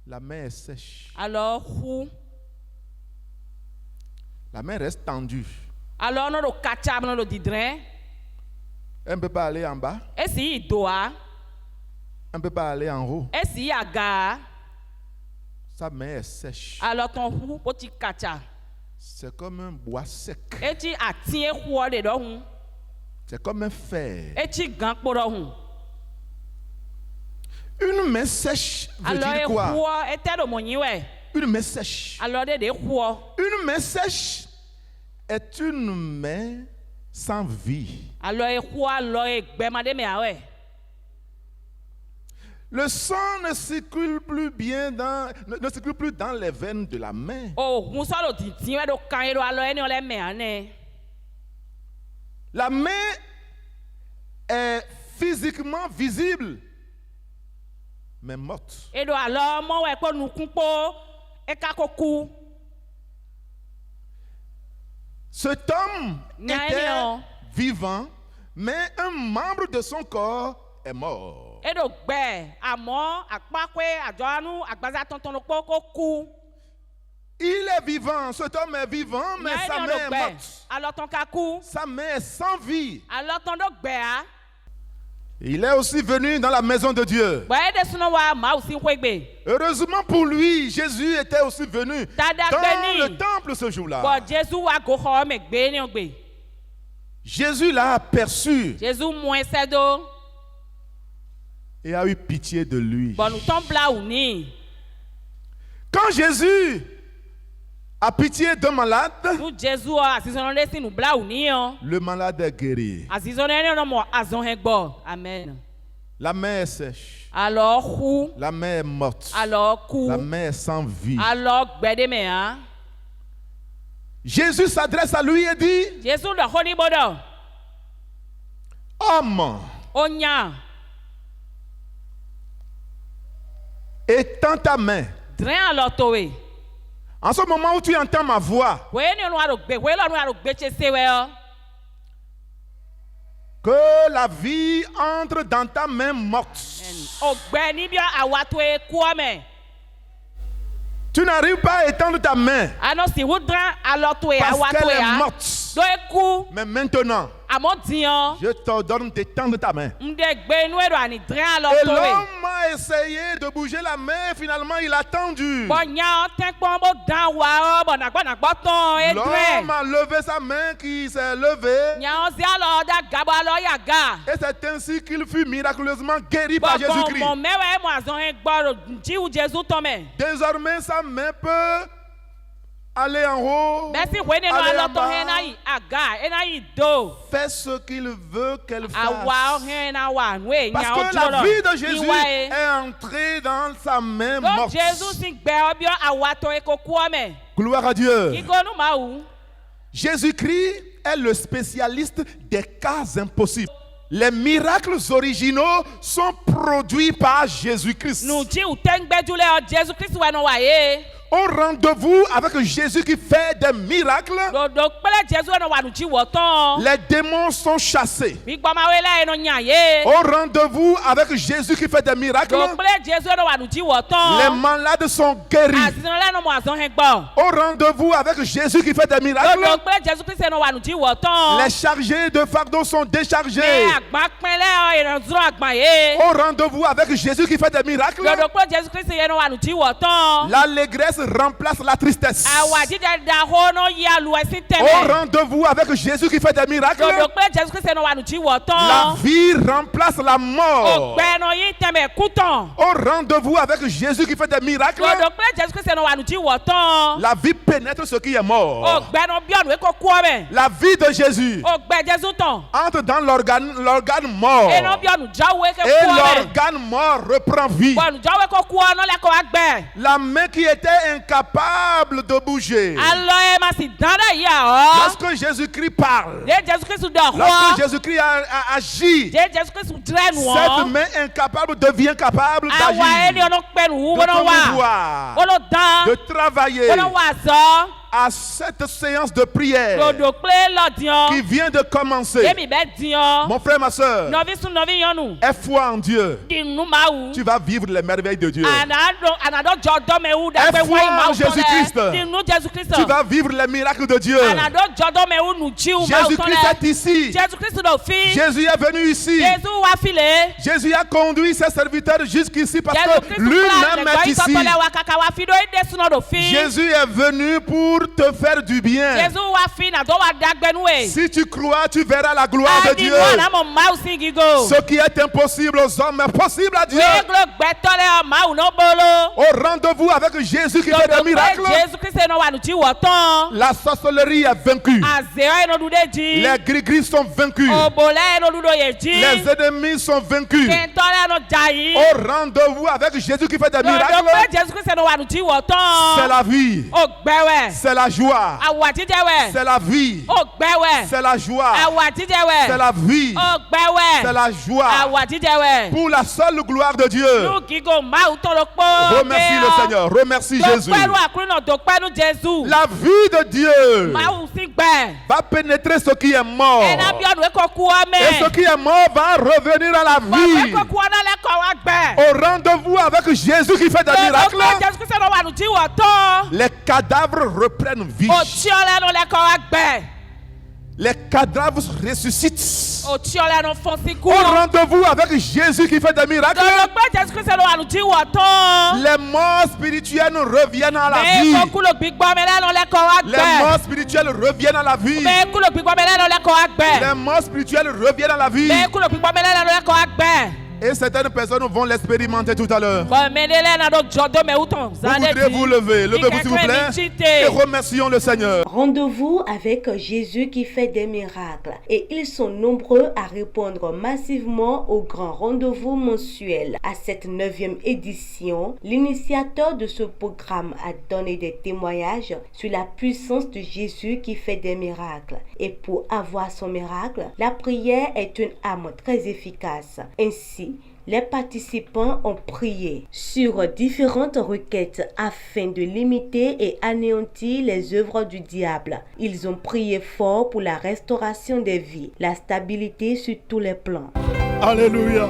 La main est sèche. Alors hu. La main reste tendue. Alors no do kacha no do didren. Elle ne peut pas aller en bas. Et si doa. Elle ne peut pas aller en haut. Et si aga. Sa main est sèche. Alors ton hu poti kacha. C'est comme un bois sec. Et tu attient hu de do hu. C'est comme un fer. Et tu gang po do hu. Une main sèche veut dire Alors quoi? hu était do moni we. Une main sèche. Alors de hu. Une main sèche est une main sans vie. Alors hu alors gbemade me awe. Le sang ne circule plus bien ne circule plus dans les veines de la main. Oh, hu so do didin we do kan e do alors eni o le me ane. La main est physiquement visible, mais morte. Et do alors mo we po nukun po e ka koku. Cet homme était vivant, mais un membre de son corps est mort. Et do gbe amo apakwe ajonu agbaza tonton lo po koku. Il est vivant, cet homme est vivant, mais sa main est morte. Alors ton kaku. Sa main est sans vie. Alors ton do gbe a. Il est aussi venu dans la maison de Dieu. Ba de suno wa ma usi kwegbe. Heureusement pour lui, Jésus était aussi venu dans le temple ce jour-là. Bo Jésus wa go ho me gbe ni ogbe. Jésus l'a aperçu Jésus moins sedo. et a eu pitié de lui. Bon nous ton bla ou ni. Quand Jésus a pitié d'un malade, Nous Jésus asisonne si nous bla ou ni on. le malade est guéri. Asisonne no mo azon he gbo. Amen. La main est sèche. Alors hu. La main est morte. Alors ku. La main est sans vie. Alors gbe de me a. Jésus s'adresse à lui et dit, Jésus le honi bodo. homme, Onya. étends ta main. Dren alors towe. En ce moment où tu entends ma voix, We ni onu aro gbe, we lo nu aro gbe chese we o. que la vie entre dans ta main morte. O gbe ni bi awa to e ku ame. Tu n'arrives pas à étendre ta main Ano si wudran alors to e parce awa to qu'elle e est a. morte. Do e ku Mais maintenant, amo dian. je t'ordonne d'étendre ta main. Mde gbe nu e do ani dren alors Et to e. l'homme a essayé de bouger la main, finalement il a tendu. Bo nya o ten pon bo dan wa o bo na gbo ton e dren. L'homme a levé sa main qui s'est levée. Nya o si alors da gabo alors ya ga. Et c'est ainsi qu'il fut miraculeusement guéri par Bon Jésus-Christ. mon mewe mo azon he gbo ji ou Jésus to me. Désormais, sa main peut aller en haut, Merci we ni no aller en alors to he na bas, yi aga, e na yi do. fait ce qu'il veut qu'elle Awa fasse. he na wa we Parce nya o que la jolo. vie de Jésus est entrée dans sa main Donc morte. Jésus si gbe obio awa to e ko ku ame. Gloire à Dieu. Ki go nu ma wu. Jésus-Christ est le spécialiste des cas impossibles. Les miracles originaux sont produits par Jésus-Christ. Nu ji u ten gbe jule o Jésus Christ we no wa ye. Au rendez-vous avec Jésus qui fait des miracles, Do pele Jésus no wa nu ji wo ton. les démons sont chassés. Bi gbo ma we la e no nya ye. Au rendez-vous avec Jésus qui fait des miracles, Do pele Jésus no wa nu ji wo ton. les malades sont guéris. Asino la no mo azon he gbo. Au rendez-vous avec Jésus qui fait des miracles, Do pele Jésus Christ no wa nu ji wo ton. les chargés de fardeau sont déchargés. Me agba pele o e no zro agba ye. Au rendez-vous avec Jésus qui fait des miracles, Do pele Jésus Christ ye no wa nu ji wo ton. l'allégresse remplace la tristesse. Awa jide da ho no ya lu esi teme. Au rendez-vous avec Jésus qui fait des miracles, Do pele Jésus Christ no wa nu ji wo la ton. vie remplace la mort. Ogbe no yi teme kuton. Au rendez-vous avec Jésus qui fait des miracles, Do pele Jésus Christ no wa nu ji wo ton. la vie pénètre ce qui est mort. Ogbe no bi onu e ko ku ame. La vie de Jésus Ogbe Jésus ton. entre dans l'organe mort. E no bi onu jawo e ke Et ku ame. l'organe mort reprend vie. Bo onu jawo e ko ku ono le ko agbe. La main qui était incapable de bouger. Alo e ma si danda ya o. Lorsque Jésus-Christ parle, De Jésus Christ do lorsque ho. Jésus-Christ agit, De Jésus Christ dre nu cette o. main incapable devient capable Awa e ni d'agir, ono pe nu de wo no wa. promouvoir, Wo lo dan. de travailler Wo lo wa so. à cette séance de prière Dodo kple lɔdiɔ. qui vient de commencer, Yemi bɛ diɔ. mon frère, ma soeur, Nɔvi sun nɔvi nyɔnu. aie foi en Dieu. Di nu mawu. Tu vas vivre les merveilles de Dieu. Anadɔ jɔ dɔmɛwu Aie dɛgbɛ foi wɔyi en mawu Jésus-Christ. tɔ dɛ. Di nu Jésus Christ. Tu vas vivre les miracles de Dieu. Anadɔ jɔ dɔmɛwu nu jiwu mawu tɔ Jésus-Christ dɛ. est ici. Jésus Christ do fi. Jésus est venu ici. Jésus wa fi le. Jésus a conduit ses serviteurs jusqu'ici parce Jésus que Christ lui-même est ici. wa kaka wa fi do ide sunɔ do fi. Jésus est venu pour te faire du bien. Jésus wa fi na do wa dagbɛnu we. Si tu crois, tu verras la gloire de Adi Dieu. nu anamɔ mawu si gigo. Ce qui est impossible aux hommes est possible à Dieu. Weglo gbɛtɔ le mawu no bolo. Au rendez-vous avec Jésus qui fait des miracles, Jésus Christ no wa nu ti wɔ tɔn. la sorcellerie est vaincue. Azɛɔ eno du de dzi. Les gris-gris sont vaincus. Obolɛ eno du do ye dzi. Les ennemis sont vaincus. Kentɔ le no dza yi. Au rendez-vous avec Jésus qui fait des Dodo miracles, pe Jésus Christ no wa nu ti wɔ c'est tɔn. la vie, O gbɛwɛ. c'est la joie, Awa jíjẹ wɛ. c'est la vie, O gbɛwɛ. c'est la joie, Awa jíjẹ wɛ. c'est la vie, O gbɛwɛ. c'est la joie. Awa jíjẹ wɛ. Pour la seule gloire de Dieu. Nu gigo mawu tɔ lo kpɔ. Remercie le Seigneur, remercie Jésus. Dopɛnu akulunɔ dopɛnu Jésus. La vie de Dieu Mawu si gbɛ. va pénétrer ce qui est mort. Ɛna bi ɔnu ekɔ ku Et ce ɔmɛ. qui est mort va revenir à la vie. Ekɔ ku ɔna lɛ kɔ wa gbɛ. Au rendez-vous avec Jésus qui fait des Dodo miracles, pe Jésus Christ no wa nu ti wɔ tɔn. les cadavres reprennent vie. O tiɔ lɛ no lɛ kɔ wa gbɛ. Les cadavres ressuscitent. O tiɔ lɛ no fɔn si ku. Au rendez-vous avec Jésus qui fait des miracles, Dodo pe Jésus Christ no wa nu ti wɔ tɔn. les morts spirituels reviennent à la vie. Mɛ kulo gbigbɔmɛ lɛ no lɛ kɔ wa Les gbɛ. morts spirituels reviennent à la vie. Mɛ kulo gbigbɔmɛ lɛ no lɛ kɔ wa gbɛ. Les morts spirituels reviennent à la vie. Mɛ kulo gbigbɔmɛ lɛ no lɛ kɔ wa gbɛ. Et certaines personnes vont l'expérimenter tout à l'heure. Kɔmɛde lɛ na do jɔ do mɛ wutɔn. Vous voudrez vous lever. Levez-vous s'il vous plaît. Et remercions le Seigneur. Rendez-vous avec Jésus qui fait des miracles. Et ils sont nombreux à répondre massivement au grand rendez-vous mensuel. À cette 9e édition, l'initiateur de ce programme a donné des témoignages sur la puissance de Jésus qui fait des miracles. Et pour avoir son miracle, la prière est une arme très efficace. Ainsi, les participants ont prié sur différentes requêtes afin de limiter et anéantir les œuvres du diable. Ils ont prié fort pour la restauration des vies, la stabilité sur tous les plans. Alléluia.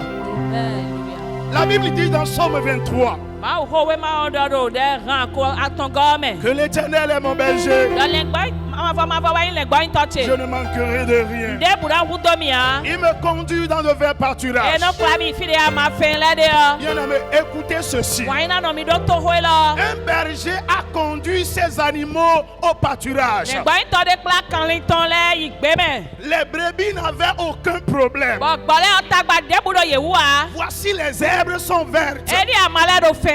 La Bible dit dans Somme 23 Mawu xɔ we ma dɔ do ɖe hã ko atɔn gɔmɛ. que l'Éternel est mon berger. Le lɛ gbɔ mavɔ wa yi lɛ gbɔ ŋutɔ Je tse. ne manquerai de rien. De bu ɖe ŋudo mia. Il me conduit dans de verts pâturages. Eno kura mi fi de ama fɛn lɛ de yɔ. Bien-aimé, écoutez ceci. Wɔnyi na nɔ mi do to hoe lɔ. Un berger a conduit ses animaux au pâturage. Lɛ gbɔ ŋutɔ de kpla kanlitɔn lɛ yi gbe mɛ. Les brebis n'avaient aucun problème. Bɔn gbɔ lɛ ɔtagba de bu do yewua. Voici les herbes sont vertes. Edi ama lɛ do fɛn.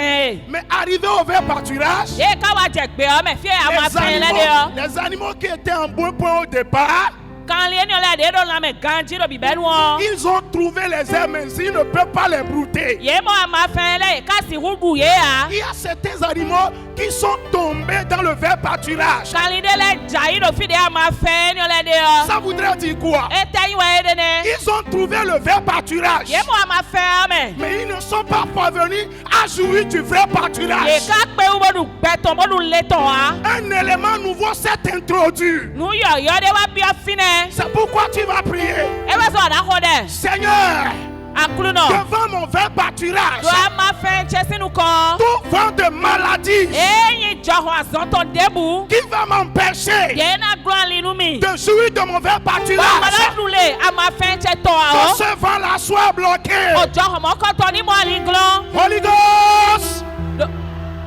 Mais arrivé au vert pâturage, Ye kawa dze gbe yɔ mɛ fie ama fɛn lɛ de yɔ. les animaux qui étaient en bon point au départ, Kanli eni lɛ de do lãmɛ gãdzi do bibɛ nuɔ. ils ont trouvé les herbes, mais ils ne peuvent pas les brouter. Ye mɔ ama fɛn lɛ yi kasi ŋuɖu ye ya. Il y a certains animaux qui sont tombés dans le vert pâturage. Kanli de lɛ dza yi do fi de ama fɛn eni lɛ de yɔ. Ça voudrait dire quoi? Ete yi wɔ ye de ne. Ils ont trouvé le vert pâturage, Ye mɔ ama fɛn mɛ. mais ils ne sont pas parvenus à jouir du vrai Ye pâturage. ka kpe wo bɔnu gbɛtɔ bɔnu letɔ wa. Un élément nouveau s'est introduit. Nu yɔyɔ de wa biɔ fi nɛ. C'est pourquoi tu vas prier. E bɛ sɔrɔ da xɔ dɛ. Seigneur, Akulunɔ. devant mon vert pâturage, Do ama fɛn cɛ sinu kɔ. tout vent de maladie Eyi jɔhɔn azɔntɔ debu. qui va m'empêcher Ye na glɔn linu mi. de jouir de mon vert pâturage, Bɔmɔdɔ dule ama fɛn cɛ tɔ que awɔ. ce vent-là soit bloqué. O jɔhɔn mɔkɔtɔ ni mɔli glɔn. Holy Ghost,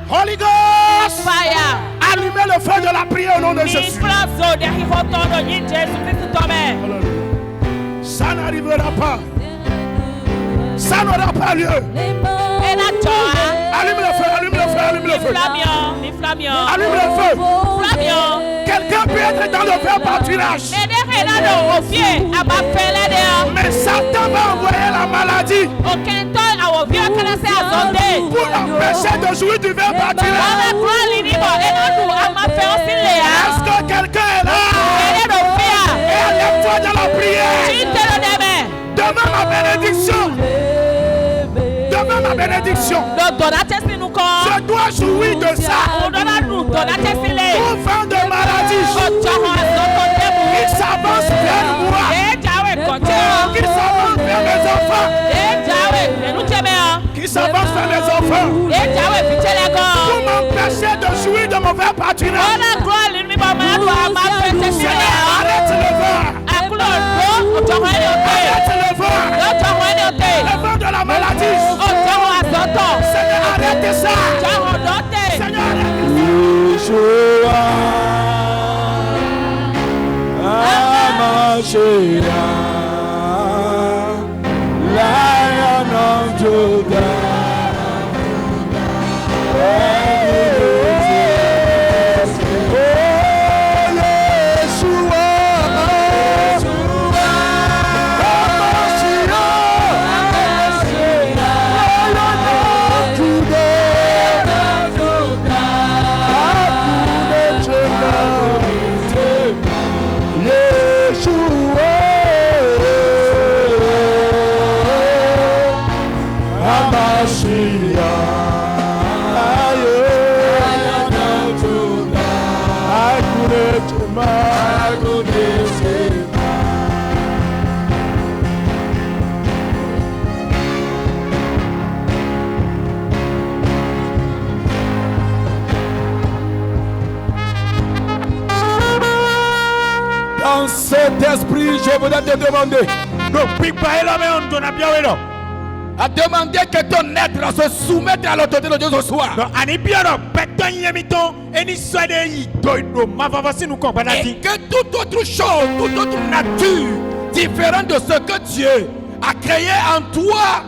Holy Ghost, Fire. allumez le feu de la prière au nom de Mi Jésus. fila zo de hihɔtɔ do yi Jesu Kristu tɔmɛ. Ça n'arrivera pas. Ça n'aura pas lieu. Ena jɔ wa. Allume le feu, allume le feu, allume le feu. Mi flamiɔ. Allume le feu. Flamiɔ. Quelqu'un peut être dans le vert pâturage, Mɛ ne xɛ na do o fie ama fɛn lɛ de yɔ. mais Satan va envoyer la maladie O kɛntɔ awɔ fie kana se azɔnde. pour l'empêcher de jouir du vert pâturage. Ɔmɛ glɔn lini bɔ ena du ama fɛn o si le Est-ce ya. que quelqu'un est là? Ene do fia. Et lève-toi dans la prière. Ti te do dɛmɛ. Demain ma bénédiction. Demain ma bénédiction. Do dɔnna tɛ sinu kɔ. Je dois jouir de ça. O dɔnna du dɔnna tɛ si le. Tout vent de mauvais partenaire. Seigneur, arrête le vent. Arrête le vent. Le vent de la maladie. Seigneur, arrête ça. Seigneur, arrête Yeshua, Hamashiach, Lion of Judah. Dans cet esprit, je voudrais te demander à demander que ton être se soumette à l'autorité de Dieu ce soir. Et que toute autre chose, toute autre nature différente de ce que Dieu a créé en toi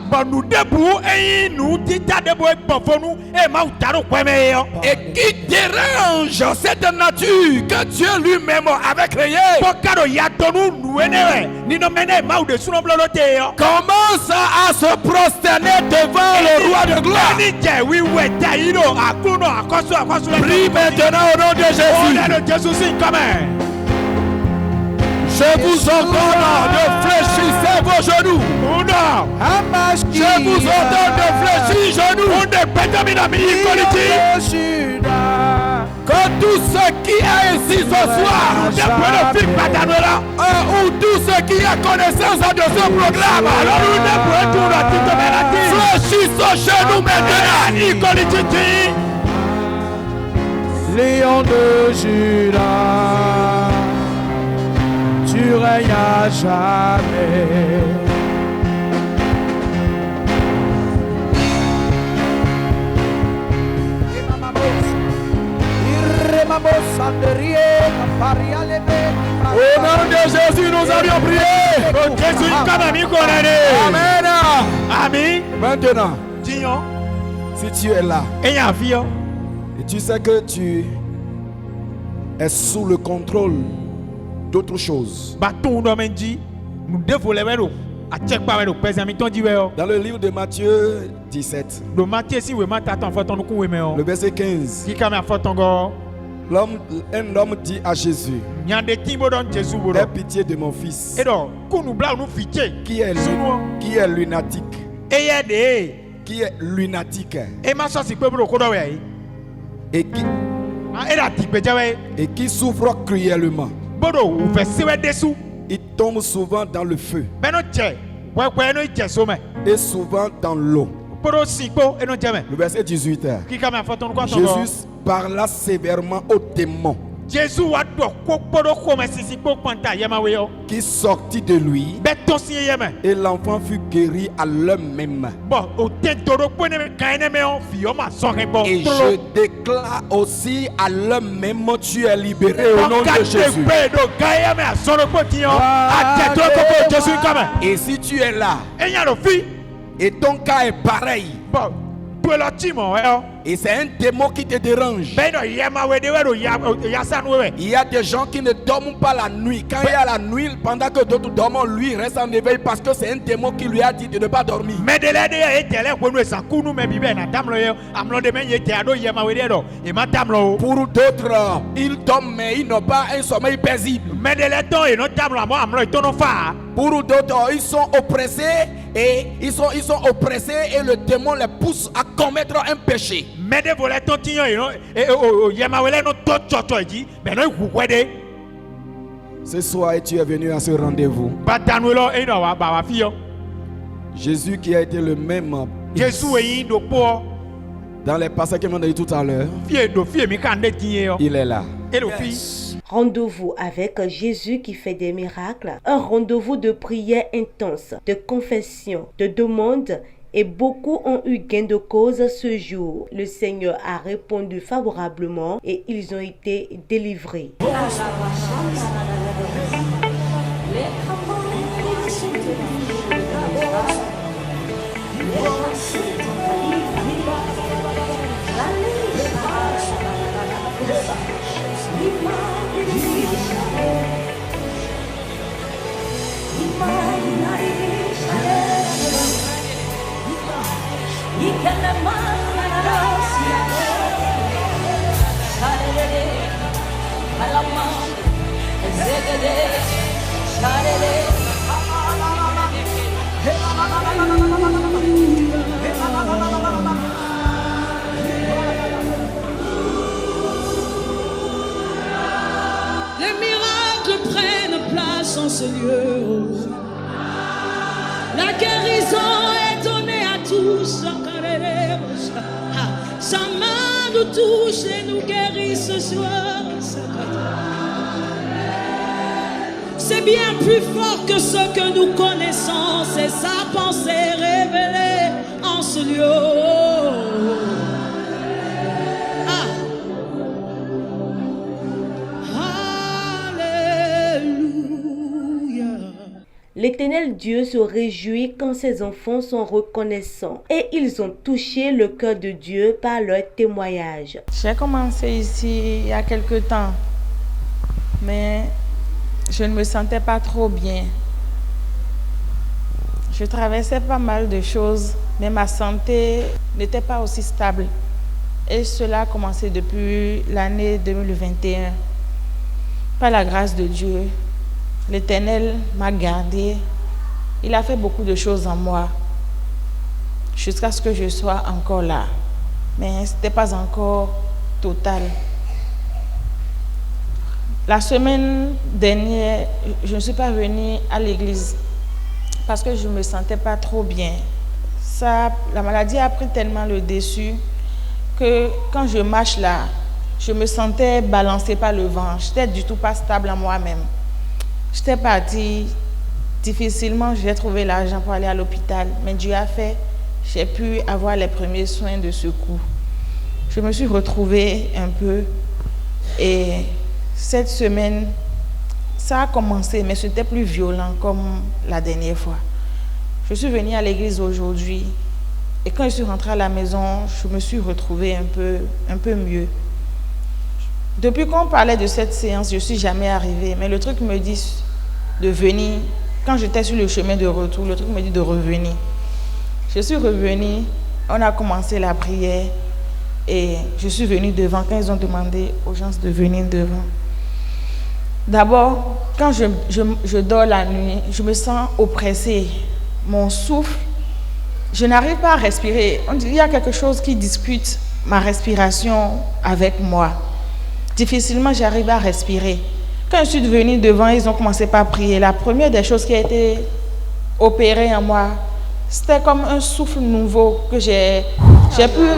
et qui dérange cette nature que Dieu lui-même avait créée, commence à se prosterner devant le roi de gloire. Prie maintenant au nom de Jésus. Je vous ordonne de fléchir vos genoux. Je vous ordonne de fléchir genoux. Que tout ce qui est ici ce soir, ou tout ce qui a connaissance de ce programme, fléchis ce genou maintenant. Lion de Judas, tu règnes à jamais. Au nom de Jésus, nous avions prié. Amen. Amen. Maintenant, si tu es là et tu sais que tu es sous le contrôle d'autre chose. Dans le livre de Matthieu 17, le verset 15, un homme dit à Jésus: aie pitié de mon fils qui est lunatique. Qui est lunatique et qui souffre cruellement. Il tombe souvent dans le feu et souvent dans l'eau. Le verset 18. Jésus parla sévèrement aux démons qui sortit de lui, et l'enfant fut guéri à l'heure même. Et je déclare aussi à l'heure même, tu es libéré au nom de Jésus. Et si tu es là et ton cas est pareil, et c'est un démon qui te dérange, il y a des gens qui ne dorment pas la nuit. Quand il y a la nuit, pendant que d'autres dorment, lui reste en éveil parce que c'est un démon qui lui a dit de ne pas dormir. Pour d'autres, ils dorment mais ils n'ont pas un sommeil paisible. Pour d'autres, ils sont oppressés et le démon les pousse à commettre un péché. Ce soir, tu es venu à ce rendez-vous. Jésus qui a été le même Dans les passages que m'ont dit tout à l'heure, il est là. Rendez-vous avec Jésus qui fait des miracles, un rendez-vous de prière intense, de confession, de demande, et beaucoup ont eu gain de cause ce jour. Le Seigneur a répondu favorablement et ils ont été délivrés. Les miracles prennent place en ce lieu. La guérison est donnée à tous. Sa main nous touche et nous guérit ce soir. C'est bien plus fort que ce que nous connaissons. C'est sa pensée révélée en ce lieu. L'Éternel Dieu se réjouit quand ses enfants sont reconnaissants et ils ont touché le cœur de Dieu par leur témoignage. J'ai commencé ici il y a quelque temps, mais je ne me sentais pas trop bien. Je traversais pas mal de choses, mais ma santé n'était pas aussi stable. Et cela a commencé depuis l'année 2021. Par la grâce de Dieu, l'Éternel m'a gardé. Il a fait beaucoup de choses en moi jusqu'à ce que je sois encore là. Mais ce n'était pas encore total. La semaine dernière, je ne suis pas venue à l'église parce que je ne me sentais pas trop bien. La maladie a pris tellement le dessus que quand je marche là, je me sentais balancée par le vent. Je n'étais du tout pas stable en moi-même. J'étais partie, difficilement j'ai trouvé l'argent pour aller à l'hôpital, mais Dieu a fait, j'ai pu avoir les premiers soins de secours. Je me suis retrouvée un peu et cette semaine, ça a commencé, mais ce n'était plus violent comme la dernière fois. Je suis venue à l'église aujourd'hui et quand je suis rentrée à la maison, je me suis retrouvée un peu mieux. Depuis qu'on parlait de cette séance, je ne suis jamais arrivée, mais le truc me dit de venir. Quand j'étais sur le chemin de retour, le truc me dit de revenir. Je suis revenue, on a commencé la prière et je suis venue devant quand ils ont demandé aux gens de venir devant. D'abord, quand je dors la nuit, je me sens oppressée. Mon souffle, je n'arrive pas à respirer. Il y a quelque chose qui dispute ma respiration avec moi. Difficilement, j'arrive à respirer. Quand je suis venue devant, ils ont commencé par prier. La première des choses qui a été opérée en moi, c'était comme un souffle nouveau que j'ai pu...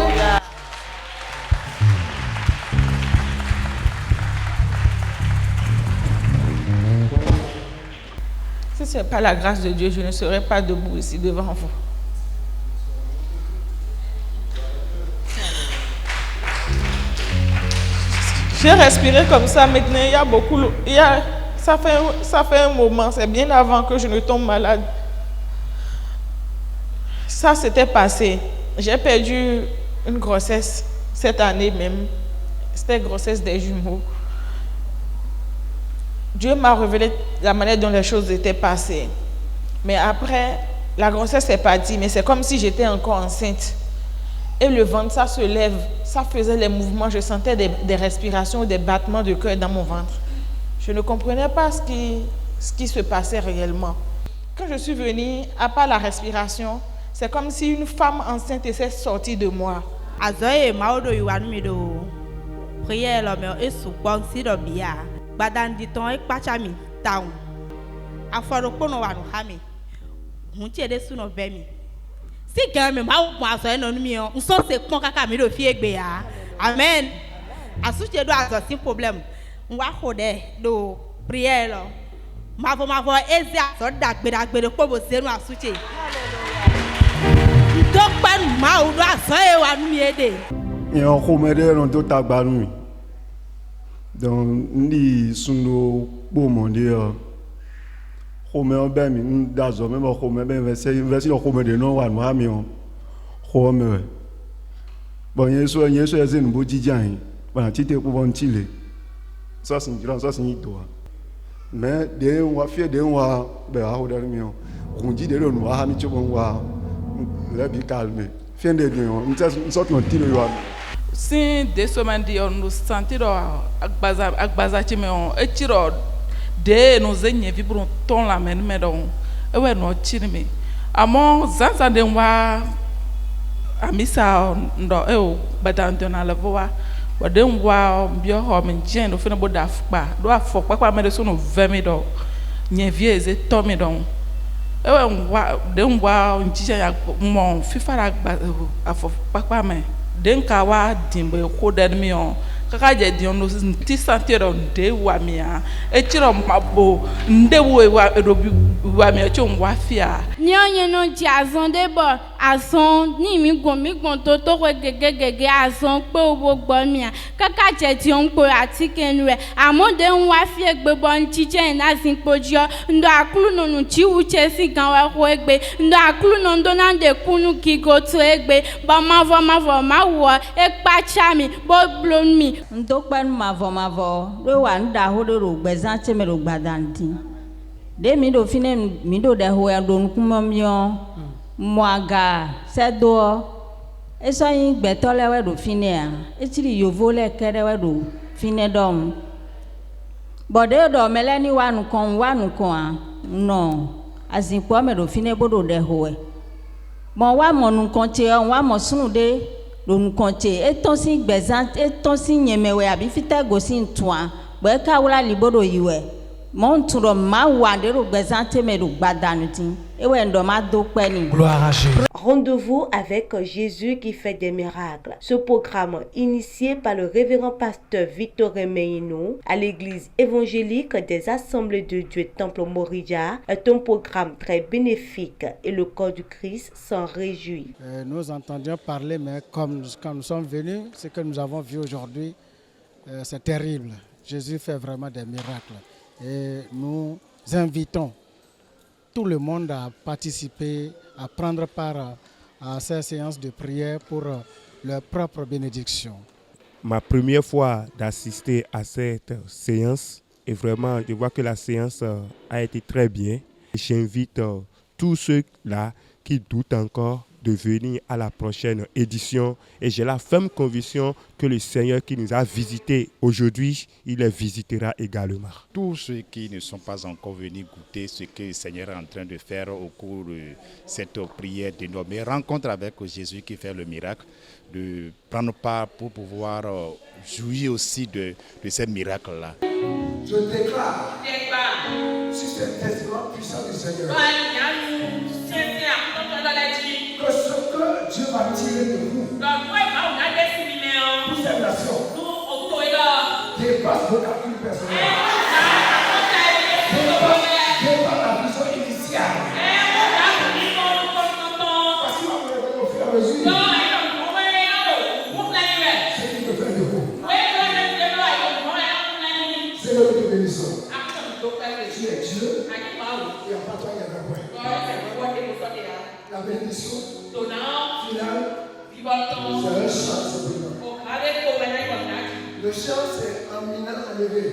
Si ce n'est pas la grâce de Dieu, je ne serais pas debout ici devant vous. J'ai respiré comme ça, maintenant il y a beaucoup... ça fait un moment, c'est bien avant que je ne tombe malade. Ça s'était passé. J'ai perdu une grossesse cette année même. C'était la grossesse des jumeaux. Dieu m'a révélé la manière dont les choses étaient passées. Mais après, la grossesse est partie, mais c'est comme si j'étais encore enceinte. Et le ventre, ça se lève, ça faisait les mouvements, je sentais des respirations, des battements de cœur dans mon ventre. Je ne comprenais pas ce qui se passait réellement. Quand je suis venue, à part la respiration, c'est comme si une femme enceinte était sortie de moi. Si quand même pas pour ça non mien, on sent c'est pour kaka mi do fi egbe ya. Amen. Asuche do azo sin problème. On va kode do prière là. Ma vo ezi so dagbe ko bo se nu asuche. Donc pas ma ou do aso e wa nu mi ede. Et on remet dans tout tabanou. Donc ndi sundo bo monde remet en ben mi dazo même remet ben verset remet de non wa ma mi on remet. Bon yeso eze nbo jijan ba ti te ko bon tile. Ça c'est ito. Mais de on va faire de on va ben a hodar mi on. On dit de lo no ha mi cho bon wa la bi calme. Fin de bien on sorte non tile yo. Si 2 semaines nous sentir agbaza chime on etiro de nos enye vibron ton la men medon e we no chirime amo zanza de wa amisa ndo e o badante na levoa wade wa bio ho men jen do fina boda afpa do afokpa kwa me so no vemi do nye vieze to me don e we wa de wa njija ya mo fifa agbaza afokpa kwa me denka wa dimbe ko dermi on kaka je di on ti sentir on de wa mia e chiro mabo nde wo wa robi wa mia cho wa fia nyonye no ji azon de bo azon ni mi gbon to ko gege azon pe owo gbo mia kaka je di on po ati kenwe amode nwa fi egbe bo nchije na zin pojo ndo akulu no nu chi uche si gan wa ko egbe ndo akulu no ndo na de kunu ki go to egbe ba mavo ma wo e pa chami bo blown mi ndokpan mavo do wa nda ho do gbezan cheme ro gbadanti de mi do fine mi do de ho ya do nkumamyo moaga sedo eso yin gbeto lewe do fine a etiri yovo le kere we do fine dom bode do meleni wanu kon a no azinpo me do fine bodo de ho e mo wa mo nu kon che wa mo sunu de lonu konche etonsi gbezan etonsi nyemewe abi fita gosi ntua bo ka wala libodo yiwe mo nturo ma wa de ro gbezan teme ro gbadanutin ewe ndo ma do pe ni. Gloire à Jésus. Rendez-vous avec Jésus qui fait des miracles. Ce programme initié par le révérend pasteur Victor Meino à l'église évangélique des Assemblées de Dieu Temple Moriya est un programme très bénéfique et le corps du Christ s'en réjouit. Nous entendions parler, mais comme quand nous sommes venus, ce que nous avons vu aujourd'hui, c'est terrible. Jésus fait vraiment des miracles. Et nous invitons tout le monde à participer, à prendre part à ces séances de prière pour leur propre bénédiction. Ma première fois d'assister à cette séance, et vraiment, je vois que la séance a été très bien. J'invite tous ceux-là qui doutent encore de venir à la prochaine édition. Et j'ai la ferme conviction que le Seigneur qui nous a visités aujourd'hui, il les visitera également. Tous ceux qui ne sont pas encore venus goûter ce que le Seigneur est en train de faire au cours de cette prière de nos rencontres avec Jésus qui fait le miracle, de prendre part pour pouvoir jouir aussi de ces miracles-là. Je déclare sur cet testament puissant du Seigneur que ce que Dieu va tirer de vous pour cette nation dépasse vos calculs personnels, dépasse la vision initiale. Parce que vous révélez au fur et à mesure ce qui me fait de vous. Seigneur, nous te bénissons. Tu es Dieu et en toi il y a un point. La bénédiction finale, c'est un chant simplement. Le chant, c'est en minant, en levé.